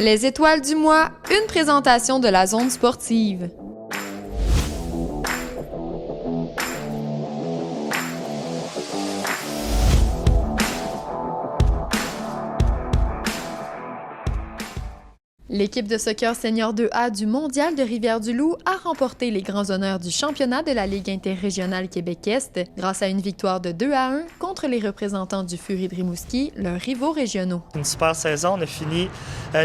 Les étoiles du mois, une présentation de la zone sportive. L'équipe de soccer senior 2A du Mondial de Rivière-du-Loup a remporté les grands honneurs du championnat de la Ligue interrégionale Québec-Est grâce à une victoire de 2-1 contre les représentants du Fury de Rimouski, leurs rivaux régionaux. Une super saison, on a fini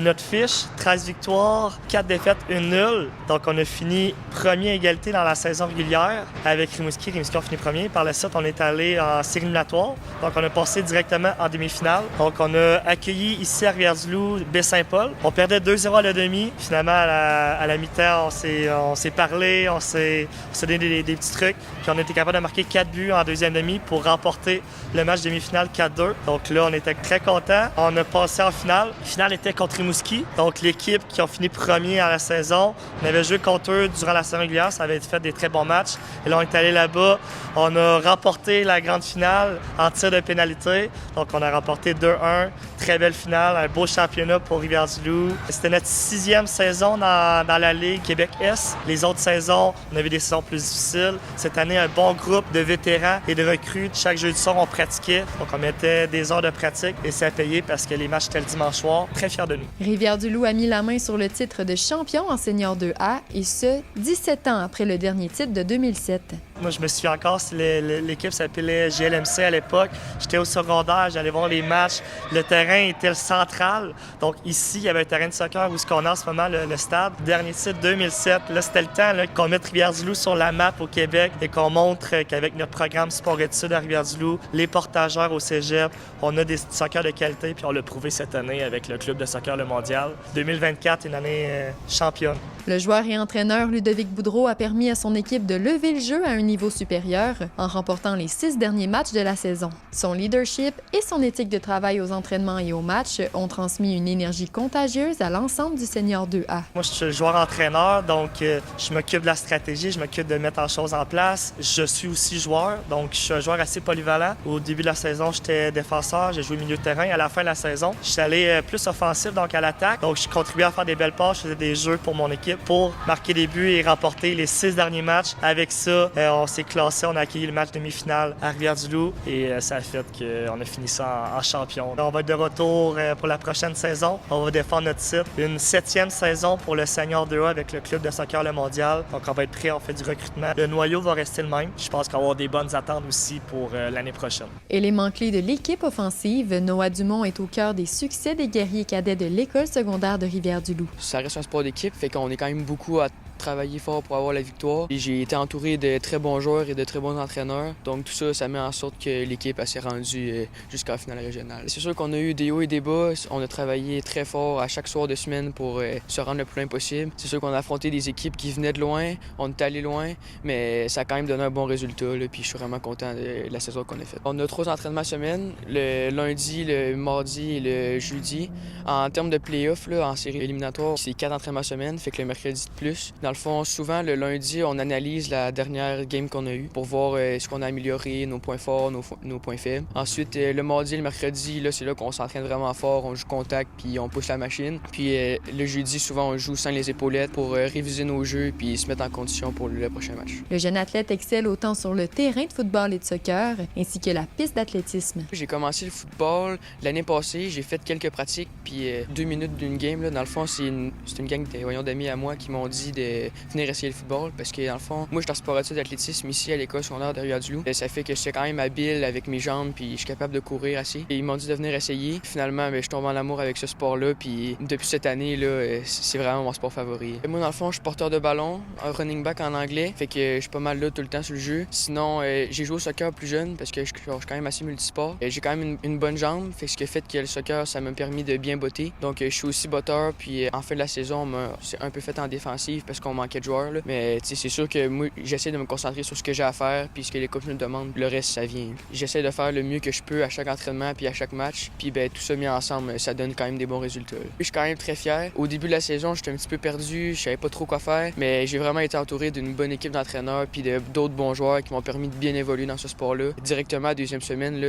notre fiche, 13 victoires, 4 défaites, 1 nulle. Donc on a fini premier à égalité dans la saison régulière avec Rimouski. Rimouski a fini premier. Par la suite, on est allé en série éliminatoire. Donc on a passé directement en demi-finale. Donc on a accueilli ici à Rivière-du-Loup Baie-Saint-Paul. On perdait 2-0 à la demi. Finalement, à la mi-temps, on s'est parlé, on s'est donné des petits trucs. Puis on a été capable de marquer 4 buts en deuxième demi pour remporter le match demi-finale 4-2. Donc là, on était très contents. On a passé en finale. La finale était contre Rimouski. Donc l'équipe qui a fini premier à la saison, on avait joué contre eux durant la saison régulière. Ça avait fait des très bons matchs. Et là, on est allé là-bas. On a remporté la grande finale en tir de pénalité. Donc on a remporté 2-1. Très belle finale, un beau championnat pour Rivière-du-Loup. C'était notre 6e saison dans la Ligue Québec-Est. Les autres saisons, on avait des saisons plus difficiles. Cette année, un bon groupe de vétérans et de recrues. Chaque jeudi soir, on pratiquait. Donc, on mettait des heures de pratique et ça a payé parce que les matchs étaient le dimanche soir. Très fiers de nous. Rivière-du-Loup a mis la main sur le titre de champion en senior 2A et ce, 17 ans après le dernier titre de 2007. Moi, je me souviens encore, l'équipe s'appelait GLMC à l'époque. J'étais au secondaire, j'allais voir les matchs. Le terrain était le central. Donc ici, il y avait un terrain de soccer où on a en ce moment le stade. Dernier titre 2007. Là, c'était le temps qu'on mette Rivière-du-Loup sur la map au Québec et qu'on montre qu'avec notre programme sport-études à Rivière-du-Loup, les portageurs au cégep, on a des soccer de qualité, puis on l'a prouvé cette année avec le club de soccer Le Mondial. 2024, une année championne. Le joueur et entraîneur Ludovic Boudreau a permis à son équipe de lever le jeu à un niveau supérieur en remportant les 6 derniers matchs de la saison. Son leadership et son éthique de travail aux entraînements et aux matchs ont transmis une énergie contagieuse à l'ensemble du senior 2A. Moi, je suis joueur-entraîneur, donc je m'occupe de la stratégie, je m'occupe de mettre en choses en place. Je suis aussi joueur, donc je suis un joueur assez polyvalent. Au début de la saison, j'étais défenseur, j'ai joué milieu de terrain. À la fin de la saison, je suis allé plus offensif, donc à l'attaque. Donc, je contribuais à faire des belles passes, je faisais des jeux pour mon équipe pour marquer des buts et remporter les 6 derniers matchs. Avec ça, on s'est classé, on a accueilli le match demi-finale à Rivière-du-Loup et ça a fait qu'on a fini ça en champion. On va être de retour pour la prochaine saison. On va défendre notre titre. Une 7e saison pour le Senior 2A avec le club de soccer Le Mondial. Donc, on va être prêt, on fait du recrutement. Le noyau va rester le même. Je pense qu'on va avoir des bonnes attentes aussi pour l'année prochaine. Élément clé de l'équipe offensive, Noah Dumont est au cœur des succès des guerriers cadets de l'école secondaire de Rivière-du-Loup. Ça reste un sport d'équipe, fait qu'on est quand même beaucoup à travailler fort pour avoir la victoire. Et j'ai été entouré de très bons joueurs et de très bons entraîneurs. Donc tout ça, ça met en sorte que l'équipe s'est rendue jusqu'à la finale régionale. C'est sûr qu'on a eu des hauts et des bas. On a travaillé très fort à chaque soir de semaine pour se rendre le plus loin possible. C'est sûr qu'on a affronté des équipes qui venaient de loin. On est allé loin, mais ça a quand même donné un bon résultat. Là, puis je suis vraiment content de la saison qu'on a faite. On a 3 entraînements semaine, le lundi, le mardi et le jeudi. En termes de play-off, là, en série éliminatoire, c'est 4 entraînements semaine, fait que le mercredi de plus. Dans le fond, souvent, le lundi, on analyse la dernière game qu'on a eue pour voir ce qu'on a amélioré, nos points forts, nos points faibles. Ensuite, le mardi et le mercredi, là, c'est là qu'on s'entraîne vraiment fort, on joue contact, puis on pousse la machine. Puis le jeudi, souvent, on joue sans les épaulettes pour réviser nos jeux puis se mettre en condition pour le prochain match. Le jeune athlète excelle autant sur le terrain de football et de soccer, ainsi que la piste d'athlétisme. J'ai commencé le football l'année passée, j'ai fait quelques pratiques, puis 2 minutes d'une game. Là, dans le fond, c'est une gang d'amis à moi qui m'ont dit de venir essayer le football parce que dans le fond, moi je suis en sport-études d'athlétisme ici à l'école secondaire de Rivière-du-Loup. Ça fait que je suis quand même habile avec mes jambes puis je suis capable de courir assez. Et ils m'ont dit de venir essayer. Finalement, je tombe en amour avec ce sport-là puis depuis cette année là, c'est vraiment mon sport favori. Moi dans le fond, je suis porteur de ballon, un running back en anglais, fait que je suis pas mal là tout le temps sur le jeu. Sinon, j'ai joué au soccer plus jeune parce que je suis quand même assez multisport. J'ai quand même une bonne jambe, fait que ce qui a fait que le soccer ça m'a permis de bien botter. Donc je suis aussi botteur puis en fin de la saison, c'est un peu fait en défensive parce qu'on manquait de joueurs. Là. Mais c'est sûr que moi, j'essaie de me concentrer sur ce que j'ai à faire, puis ce que les coachs me demandent. Le reste, ça vient. J'essaie de faire le mieux que je peux à chaque entraînement, puis à chaque match. Puis tout ça mis ensemble, ça donne quand même des bons résultats. Je suis quand même très fier. Au début de la saison, j'étais un petit peu perdu, je savais pas trop quoi faire, mais j'ai vraiment été entouré d'une bonne équipe d'entraîneurs, puis d'autres bons joueurs qui m'ont permis de bien évoluer dans ce sport-là. Directement, la deuxième semaine,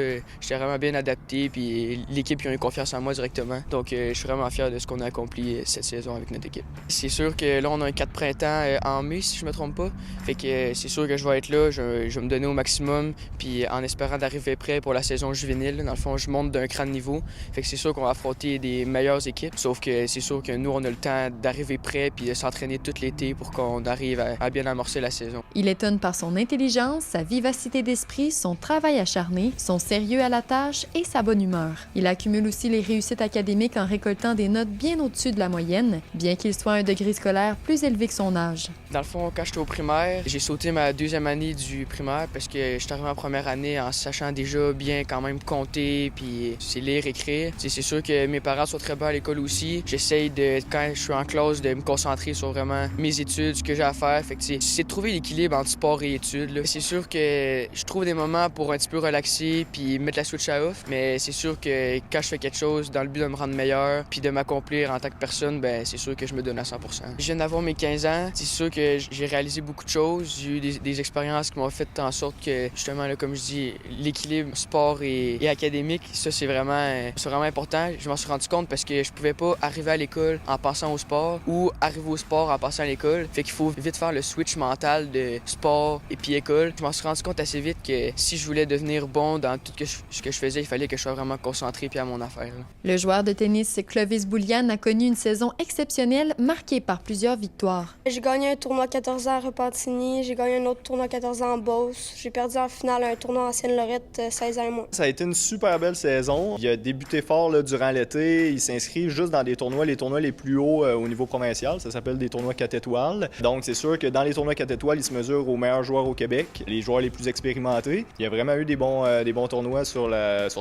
j'étais vraiment bien adapté, puis l'équipe qui a eu confiance en moi directement. Donc, je suis vraiment fier de ce qu'on a accompli cette saison avec notre équipe. C'est sûr que là, on a un 4 printemps en mai, si je me trompe pas. Fait que c'est sûr que je vais être là, je vais me donner au maximum, puis en espérant d'arriver prêt pour la saison juvénile. Dans le fond, je monte d'un cran de niveau. Fait que c'est sûr qu'on va affronter des meilleures équipes. Sauf que c'est sûr que nous, on a le temps d'arriver prêt puis de s'entraîner tout l'été pour qu'on arrive à bien amorcer la saison. Il étonne par son intelligence, sa vivacité d'esprit, son travail acharné, son sérieux à la tâche et sa bonne humeur. Il accumule aussi les réussites académiques en récoltant des notes bien au-dessus de la moyenne, bien qu'il soit à un degré scolaire plus élevé que son âge. Dans le fond, quand j'étais au primaire, j'ai sauté ma deuxième année du primaire parce que j'étais arrivé en première année en sachant déjà bien quand même compter puis c'est lire, écrire. C'est sûr que mes parents sont très bons à l'école aussi. J'essaye de, quand je suis en classe, de me concentrer sur vraiment mes études, ce que j'ai à faire. Fait que c'est de trouver l'équilibre entre sport et études. C'est sûr que je trouve des moments pour un petit peu relaxer puis mettre la switch à off, mais c'est sûr que quand je fais quelque chose dans le but de me rendre meilleur puis de m'accomplir en tant que personne, c'est sûr que je me donne à 100%. Je viens d'avoir mes 15 ans. C'est sûr que j'ai réalisé beaucoup de choses. J'ai eu des expériences qui m'ont fait en sorte que, justement, là, comme je dis, l'équilibre sport et académique, ça, c'est vraiment important. Je m'en suis rendu compte parce que je pouvais pas arriver à l'école en passant au sport ou arriver au sport en passant à l'école. Fait qu'il faut vite faire le switch mental de sport et puis école. Je m'en suis rendu compte assez vite que si je voulais devenir bon dans tout ce que je faisais, il fallait que je sois vraiment concentré puis à mon affaire. Là. Le joueur de tennis Clovis Boulian a connu une saison exceptionnelle marquée par plusieurs victoires. J'ai gagné un tournoi 14 ans à Repentigny, j'ai gagné un autre tournoi 14 ans en Beauce, j'ai perdu en finale un tournoi en Seine-Lorette 16 ans et moins. Ça a été une super belle saison. Il a débuté fort là, durant l'été. Il s'inscrit juste dans les tournois les plus hauts au niveau provincial. Ça s'appelle des tournois 4 étoiles. Donc, c'est sûr que dans les tournois 4 étoiles, il se mesure aux meilleurs joueurs au Québec, les joueurs les plus expérimentés. Il y a vraiment eu des bons tournois sur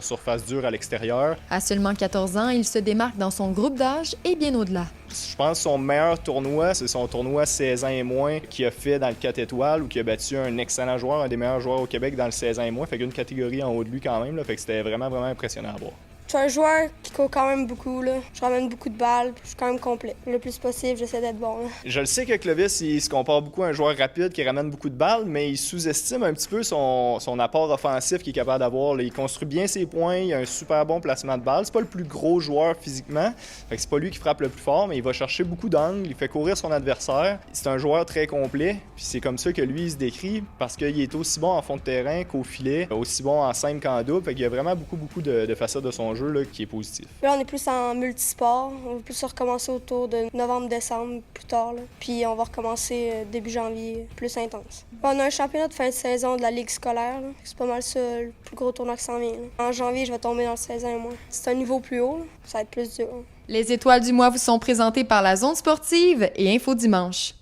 surface dure à l'extérieur. À seulement 14 ans, il se démarque dans son groupe d'âge et bien au-delà. Je pense que son meilleur tournoi, c'est son tournoi 16 ans et moins qu'il a fait dans le 4 étoiles où il a battu un excellent joueur, un des meilleurs joueurs au Québec dans le 16 ans et moins. Fait qu'une catégorie en haut de lui quand même. Là, fait que c'était vraiment impressionnant à voir. Je suis un joueur qui court quand même beaucoup. Là. Je ramène beaucoup de balles, je suis quand même complet. Le plus possible, j'essaie d'être bon. Là. Je le sais que Clovis, il se compare beaucoup à un joueur rapide qui ramène beaucoup de balles, mais il sous-estime un petit peu son apport offensif qu'il est capable d'avoir. Là. Il construit bien ses points, il a un super bon placement de balles. C'est pas le plus gros joueur physiquement, fait que c'est pas lui qui frappe le plus fort, mais il va chercher beaucoup d'angles, il fait courir son adversaire. C'est un joueur très complet, puis c'est comme ça que lui, il se décrit, parce qu'il est aussi bon en fond de terrain qu'au filet, aussi bon en simple qu'en double. Fait qu'il y a vraiment beaucoup de facettes de son jeu là, qui est positif. Là, on est plus en multisport. On va plus recommencer autour de novembre-décembre, plus tard. Là. Puis on va recommencer début janvier, plus intense. On a un championnat de fin de saison de la Ligue scolaire. Là. C'est pas mal ça, le plus gros tournoi qui s'en vient. Là. En janvier, je vais tomber dans le 16 ans et moins. C'est un niveau plus haut, là. Ça va être plus dur. Les étoiles du mois vous sont présentées par la Zone sportive et Info Dimanche.